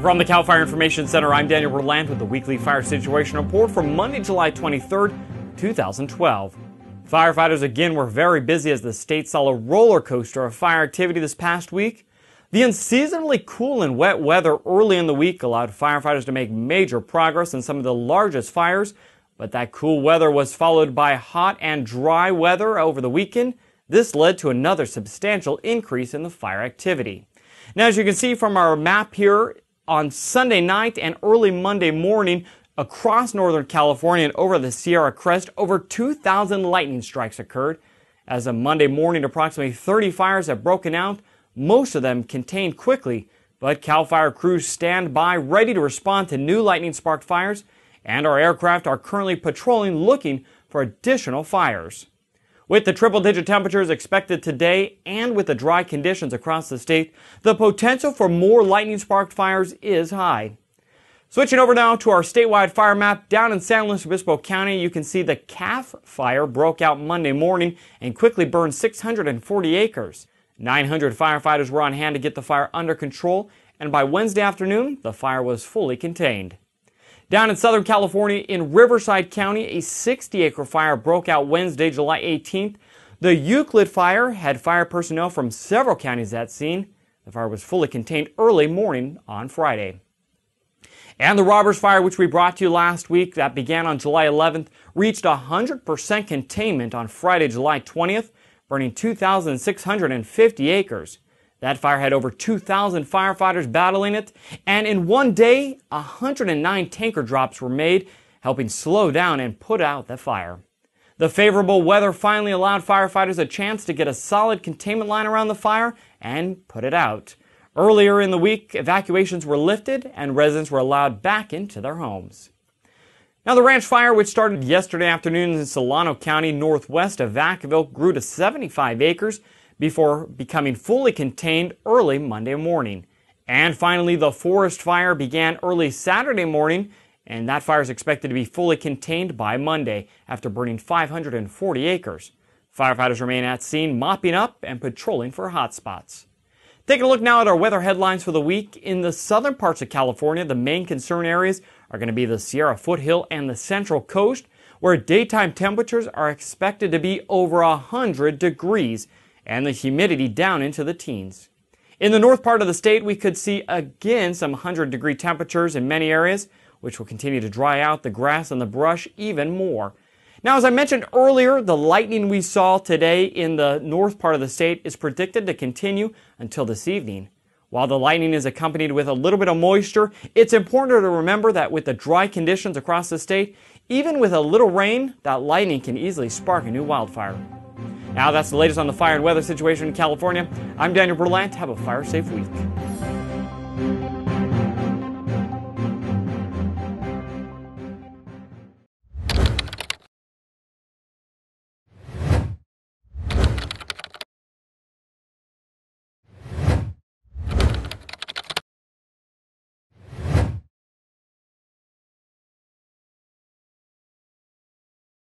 From the CAL FIRE Information Center, I'm Daniel Berlant with the weekly fire situation report for Monday, July 23rd, 2012. Firefighters again were very busy as the state saw a roller coaster of fire activity this past week. The unseasonably cool and wet weather early in the week allowed firefighters to make major progress in some of the largest fires, but that cool weather was followed by hot and dry weather over the weekend. This led to another substantial increase in the fire activity. Now, as you can see from our map here, on Sunday night and early Monday morning, across Northern California and over the Sierra Crest, over 2,000 lightning strikes occurred. As of Monday morning, approximately 30 fires have broken out, most of them contained quickly, but CAL FIRE crews stand by ready to respond to new lightning-sparked fires, and our aircraft are currently patrolling looking for additional fires. With the triple-digit temperatures expected today and with the dry conditions across the state, the potential for more lightning-sparked fires is high. Switching over now to our statewide fire map, down in San Luis Obispo County, you can see the Calf Fire broke out Monday morning and quickly burned 640 acres. 900 firefighters were on hand to get the fire under control, and by Wednesday afternoon, the fire was fully contained. Down in Southern California, in Riverside County, a 60-acre fire broke out Wednesday, July 18th. The Euclid Fire had fire personnel from several counties at scene. The fire was fully contained early morning on Friday. And the Robbers Fire, which we brought to you last week, that began on July 11th, reached 100% containment on Friday, July 20th, burning 2,650 acres. That fire had over 2,000 firefighters battling it, and in one day, 109 tanker drops were made, helping slow down and put out the fire. The favorable weather finally allowed firefighters a chance to get a solid containment line around the fire and put it out. Earlier in the week, evacuations were lifted and residents were allowed back into their homes. Now, the Ranch Fire, which started yesterday afternoon in Solano County, northwest of Vacaville, grew to 75 acres before becoming fully contained early Monday morning. And finally, the Forest Fire began early Saturday morning, and that fire is expected to be fully contained by Monday after burning 540 acres. Firefighters remain at scene, mopping up and patrolling for hot spots. Taking a look now at our weather headlines for the week. In the southern parts of California, the main concern areas are going to be the Sierra Foothill and the Central Coast, where daytime temperatures are expected to be over 100 degrees and the humidity down into the teens. In the north part of the state, we could see again some 100-degree temperatures in many areas, which will continue to dry out the grass and the brush even more. Now, as I mentioned earlier, the lightning we saw today in the north part of the state is predicted to continue until this evening. While the lightning is accompanied with a little bit of moisture, it's important to remember that with the dry conditions across the state, even with a little rain, that lightning can easily spark a new wildfire. Now, that's the latest on the fire and weather situation in California. I'm Daniel Berlant. Have a fire-safe week.